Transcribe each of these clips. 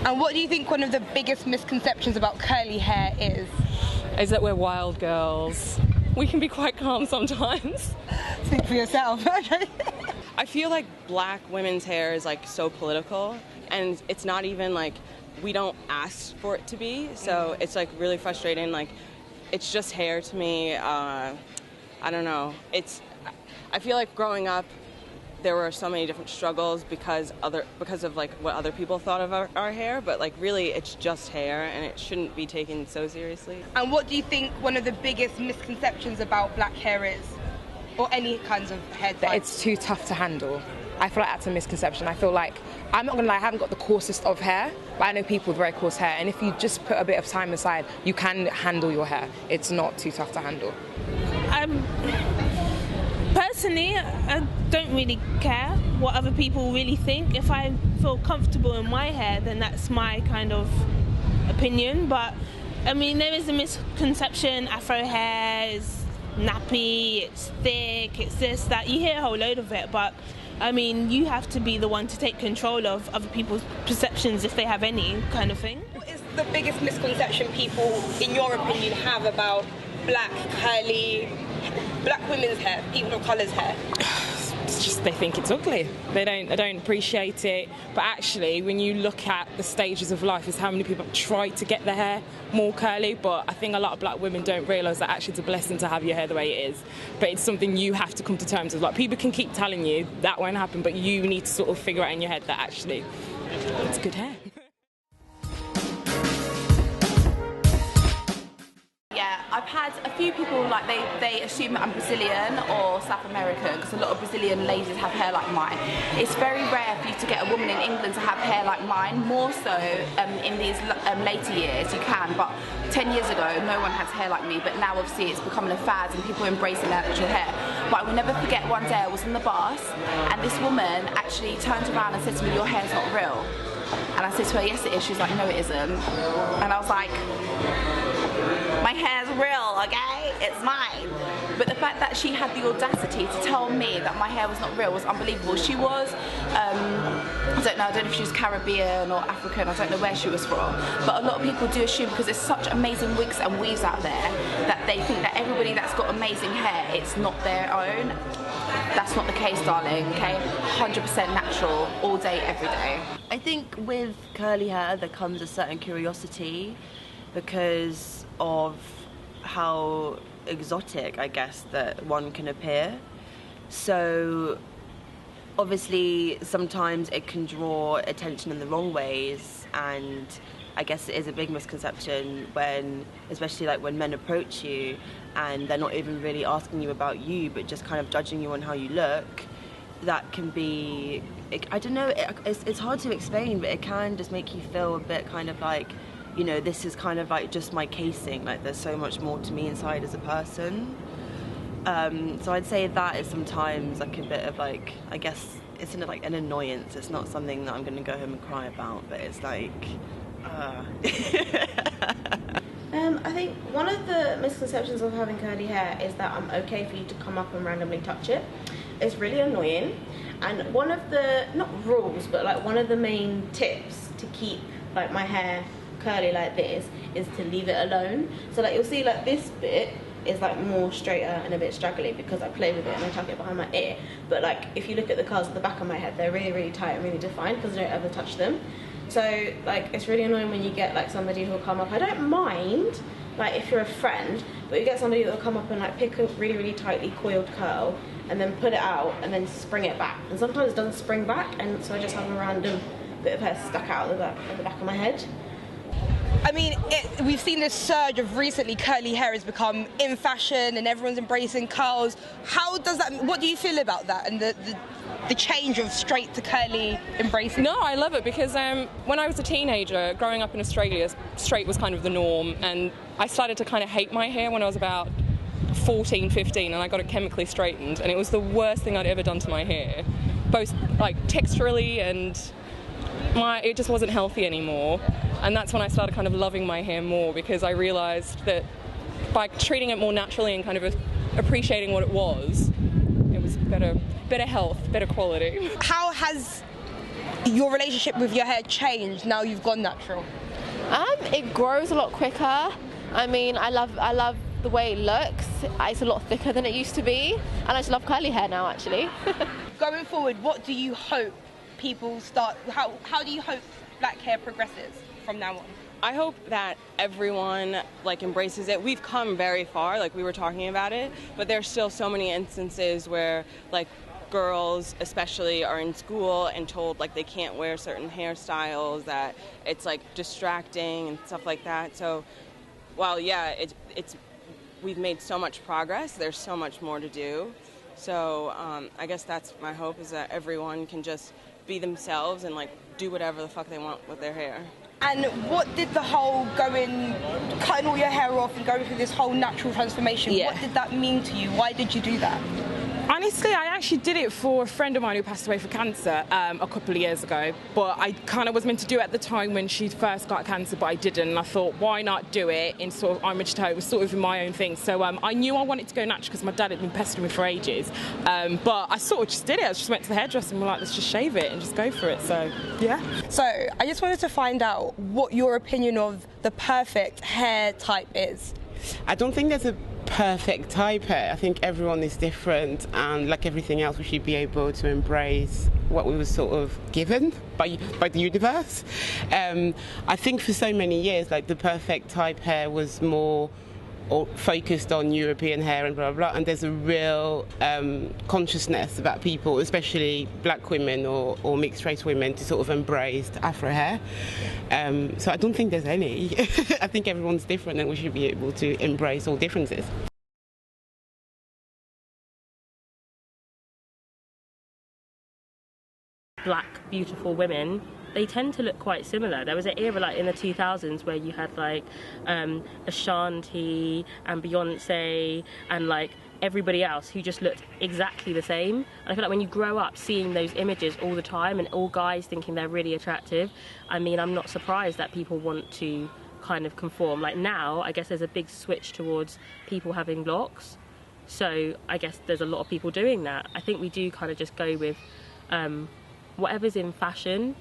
And what do you think one of the biggest misconceptions about curly hair is? Is that we're wild girls. We can be quite calm sometimes. Speak for yourself. I feel like black women's hair is like so political, and it's not even like, we don't ask for it to be, so it's like really frustrating. Like, it's just hair to me. I don't know. I feel like growing up, there were so many different struggles because of like what other people thought of our hair, but like really it's just hair and it shouldn't be taken so seriously. And what do you think one of the biggest misconceptions about black hair is? Or any kinds of hair type? That it's too tough to handle. I feel like that's a misconception. I feel like, I'm not gonna lie, I haven't got the coarsest of hair, but I know people with very coarse hair, and if you just put a bit of time aside, you can handle your hair. It's not too tough to handle. Personally, I don't really care what other people really think. If I feel comfortable in my hair, then that's my kind of opinion. But I mean, there is a misconception: Afro hair is nappy, it's thick, it's this, that. You hear a whole load of it, but I mean, you have to be the one to take control of other people's perceptions, if they have any, kind of thing. What is the biggest misconception people, in your opinion, have about black, curly, black women's hair, people of colour's hair? It's just they think it's ugly. They don't appreciate it. But actually, when you look at the stages of life, is how many people try to get their hair more curly. But I think a lot of black women don't realise that actually it's a blessing to have your hair the way it is. But it's something you have to come to terms with. Like, people can keep telling you that won't happen, but you need to sort of figure out in your head that actually it's good hair. I've had a few people, like, they assume that I'm Brazilian or South American, because a lot of Brazilian ladies have hair like mine. It's very rare for you to get a woman in England to have hair like mine, more so in these later years you can, but 10 years ago no one had hair like me, but now obviously it's becoming a fad and people are embracing their natural hair. But I will never forget one day I was in the bus and this woman actually turned around and said to me, "Your hair's not real." And I said to her, "Yes it is." She was like, "No it isn't." And I was like, my hair's real, okay? It's mine. But the fact that she had the audacity to tell me that my hair was not real was unbelievable. She was, I don't know if she was Caribbean or African, I don't know where she was from. But a lot of people do assume, because there's such amazing wigs and weaves out there, that they think that everybody that's got amazing hair, it's not their own. That's not the case, darling, okay? 100% natural, all day, every day. I think with curly hair there comes a certain curiosity because of how exotic, I guess, that one can appear. So obviously sometimes it can draw attention in the wrong ways, and I guess it is a big misconception when, especially like when men approach you and they're not even really asking you about you but just kind of judging you on how you look. That can be, I don't know, it's hard to explain, but it can just make you feel a bit kind of like, you know, this is kind of like just my casing, like there's so much more to me inside as a person. So I'd say that is sometimes like a bit of like, I guess it's like an annoyance. It's not something that I'm going to go home and cry about, but it's like I think one of the misconceptions of having curly hair is that I'm okay for you to come up and randomly touch it. It's really annoying, and one of the, not rules, but like one of the main tips to keep like my hair curly like this is to leave it alone. So like you'll see like this bit is like more straighter and a bit straggly because I play with it and I tuck it behind my ear. But like if you look at the curls at the back of my head, they're really, really tight and really defined because I don't ever touch them. So like it's really annoying when you get like somebody who'll come up. I don't mind like if you're a friend, but you get somebody that'll come up and like pick a really, really tightly coiled curl and then put it out and then spring it back. And sometimes it doesn't spring back, and so I just have a random bit of hair stuck out of the back of my head. I mean, we've seen this surge of recently curly hair has become in fashion and everyone's embracing curls. How does that, what do you feel about that and the change of straight to curly embracing? No, I love it because when I was a teenager, growing up in Australia, straight was kind of the norm, and I started to kind of hate my hair when I was about 14, 15, and I got it chemically straightened, and it was the worst thing I'd ever done to my hair, both like texturally and it just wasn't healthy anymore. And that's when I started kind of loving my hair more, because I realised that by treating it more naturally and kind of appreciating what it was better health, better quality. How has your relationship with your hair changed now you've gone natural? It grows a lot quicker. I mean, I love the way it looks. It's a lot thicker than it used to be, and I just love curly hair now, actually. Going forward, what do you hope people start? How do you hope black hair progresses from now on? I hope that everyone embraces it. We've come very far, we were talking about it, but there's still so many instances where girls especially are in school and told they can't wear certain hairstyles, that it's distracting and stuff like that. So while we've made so much progress, there's so much more to do. So I guess that's my hope, is that everyone can just be themselves and do whatever the fuck they want with their hair. And what did the whole cutting all your hair off and going through this whole natural transformation, what did that mean to you? Why did you do that? Honestly, I actually did it for a friend of mine who passed away from cancer a couple of years ago, but I kind of was meant to do it at the time when she first got cancer, but I didn't, and I thought, why not do it in sort of homage to her? It was sort of my own thing. So I knew I wanted to go natural because my dad had been pestering me for ages, but I sort of just did it. I just went to the hairdresser and we're like, let's just shave it and just go for it. So, yeah. So I just wanted to find out what your opinion of the perfect hair type is. I don't think there's a perfect type hair. I think everyone is different, and like everything else, we should be able to embrace what we were sort of given by the universe. I think for so many years, the perfect type hair was more focused on European hair and blah, blah, blah, and there's a real consciousness about people, especially black women or mixed race women, to sort of embrace Afro hair. So I don't think there's any. I think everyone's different and we should be able to embrace all differences. Black, beautiful women, they tend to look quite similar. There was an era in the 2000s where you had Ashanti and Beyonce and everybody else who just looked exactly the same. And I feel like when you grow up seeing those images all the time and all guys thinking they're really attractive, I mean, I'm not surprised that people want to kind of conform. Now, I guess there's a big switch towards people having locks. So I guess there's a lot of people doing that. I think we do kind of just go with whatever's in fashion.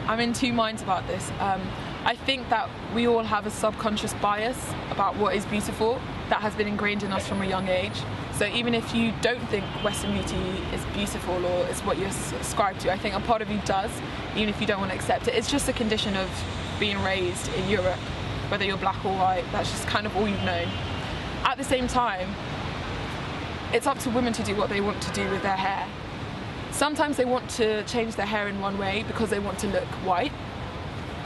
I'm in two minds about this. I think that we all have a subconscious bias about what is beautiful that has been ingrained in us from a young age. So even if you don't think Western beauty is beautiful or it's what you subscribe to, I think a part of you does, even if you don't want to accept it. It's just a condition of being raised in Europe, whether you're black or white. That's just kind of all you've known. At the same time, it's up to women to do what they want to do with their hair. Sometimes they want to change their hair in one way because they want to look white,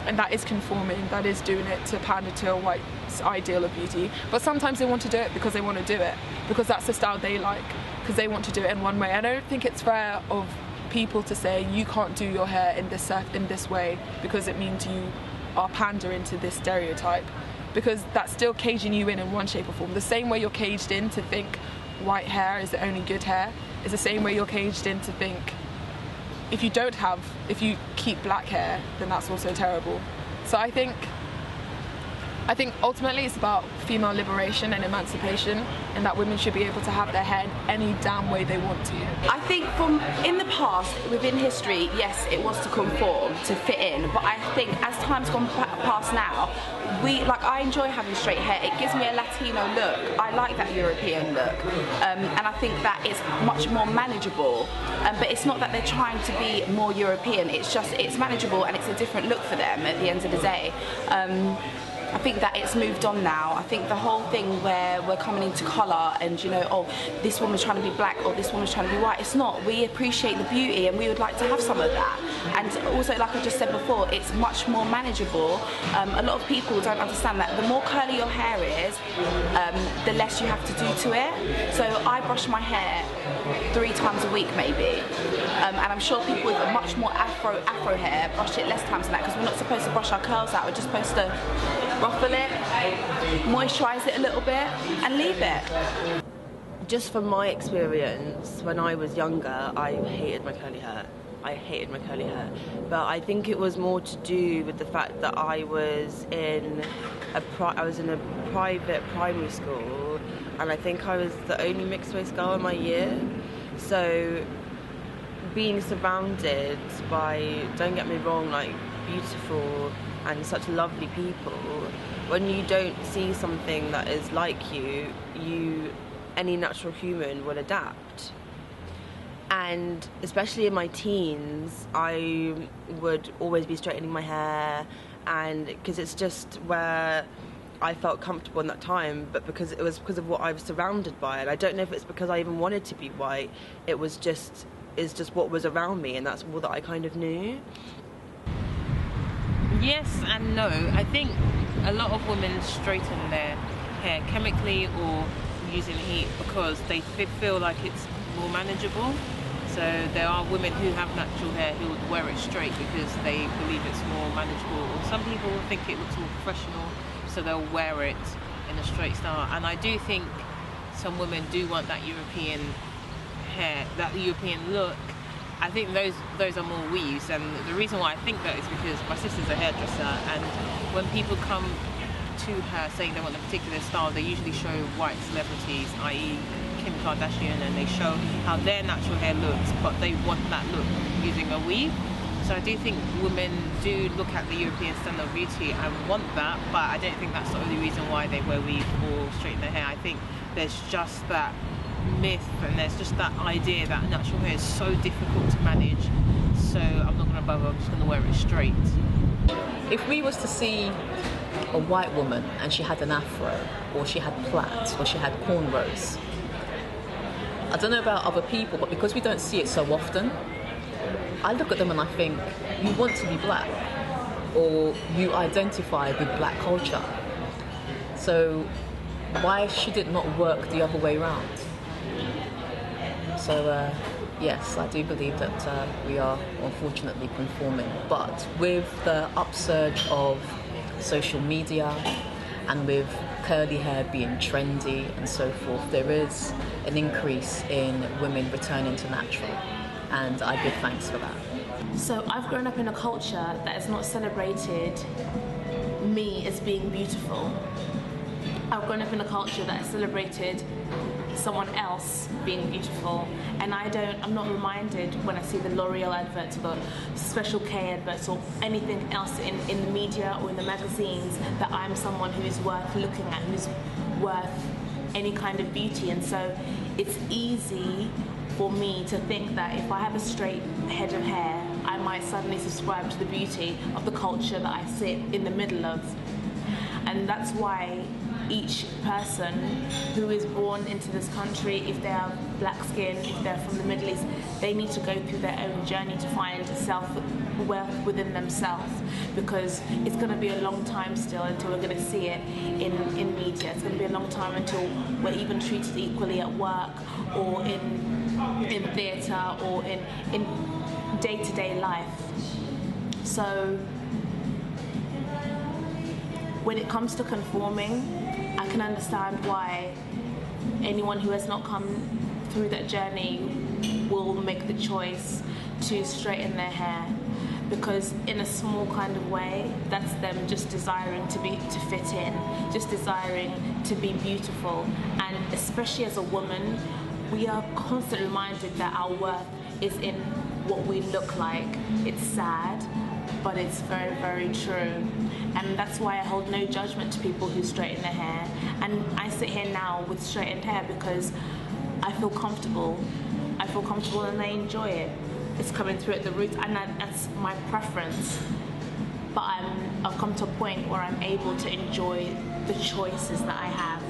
and that is conforming, that is doing it to pander to a white's ideal of beauty. But sometimes they want to do it because they want to do it, because that's the style they like, because they want to do it in one way. I don't think it's fair of people to say you can't do your hair in this way because it means you are pandering to this stereotype, because that's still caging you in one shape or form. The same way you're caged in to think white hair is the only good hair is the same way you're caged in to think if you keep black hair, then that's also terrible. So I think ultimately it's about female liberation and emancipation, and that women should be able to have their hair any damn way they want to. I think in the past, within history, yes, it was to conform, to fit in, but I think as time's gone past now, I enjoy having straight hair. It gives me a Latino look. I like that European look, and I think that it's much more manageable. But it's not that they're trying to be more European. It's just it's manageable and it's a different look for them at the end of the day. I think that it's moved on now. I think the whole thing where we're coming into colour and, oh, this woman's trying to be black or this woman's trying to be white, it's not. We appreciate the beauty and we would like to have some of that. And also, like I just said before, it's much more manageable. A lot of people don't understand that the more curly your hair is, the less you have to do to it. So I brush my hair 3 times a week maybe. And I'm sure people with a much more afro hair brush it less times than that, because we're not supposed to brush our curls out, we're just supposed to ruffle it, moisturise it a little bit and leave it. Just from my experience, when I was younger, I hated my curly hair. But I think it was more to do with the fact that I was in a private primary school, and I think I was the only mixed race girl in my year. So being surrounded by, don't get me wrong, like beautiful and such lovely people, when you don't see something that is like you, any natural human will adapt. And especially in my teens, I would always be straightening my hair, and because it's just where I felt comfortable in that time, but because it was because of what I was surrounded by. And I don't know if it's because I even wanted to be white. It's just what was around me, and that's all that I kind of knew. Yes and no. I think a lot of women straighten their hair chemically or using heat because they feel like it's more manageable. So there are women who have natural hair who would wear it straight because they believe it's more manageable. Or some people think it looks more professional, so they'll wear it in a straight style. And I do think some women do want that European hair, that European look. I think those are more weaves, and the reason why I think that is because my sister's a hairdresser, and when people come to her saying they want a particular style, they usually show white celebrities, i.e. Kim Kardashian, and they show how their natural hair looks, but they want that look using a weave. So I do think women do look at the European standard of beauty and want that, but I don't think that's the only reason why they wear weave or straighten their hair. I think there's just that myth and there's just that idea that natural hair is so difficult to manage, so I'm not going to bother, I'm just going to wear it straight. If we was to see a white woman and she had an afro, or she had plaits, or she had cornrows, I don't know about other people, but because we don't see it so often, I look at them and I think, you want to be black, or you identify with black culture. So why should it not work the other way around? So yes, I do believe that we are unfortunately conforming. But with the upsurge of social media and with curly hair being trendy and so forth, there is an increase in women returning to natural, and I give thanks for that. So I've grown up in a culture that has not celebrated me as being beautiful. I've grown up in a culture that has celebrated someone else being beautiful, and I'm not reminded when I see the L'Oreal adverts or the Special K adverts or anything else in the media or in the magazines that I'm someone who is worth looking at, who's worth any kind of beauty. And so it's easy for me to think that if I have a straight head of hair, I might suddenly subscribe to the beauty of the culture that I sit in the middle of. And that's why each person who is born into this country, if they are black skin, if they're from the Middle East, they need to go through their own journey to find self-worth within themselves, because it's going to be a long time still until we're going to see it in media. It's going to be a long time until we're even treated equally at work or in theatre or in day-to-day life. So when it comes to conforming, I can understand why anyone who has not come through that journey will make the choice to straighten their hair, because in a small kind of way, that's them just desiring to fit in, just desiring to be beautiful. And especially as a woman, we are constantly reminded that our worth is in what we look like. It's sad, but it's very, very true. And that's why I hold no judgment to people who straighten their hair. And I sit here now with straightened hair because I feel comfortable. I feel comfortable and I enjoy it. It's coming through at the roots, and that's my preference. But I've come to a point where I'm able to enjoy the choices that I have.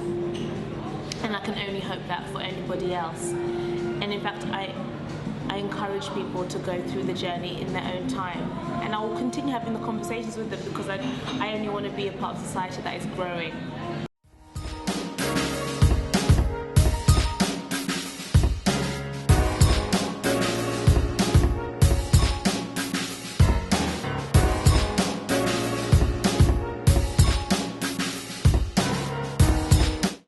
And I can only hope that for anybody else. And in fact, I encourage people to go through the journey in their own time. And I will continue having the conversations with them because I only want to be a part of society that is growing.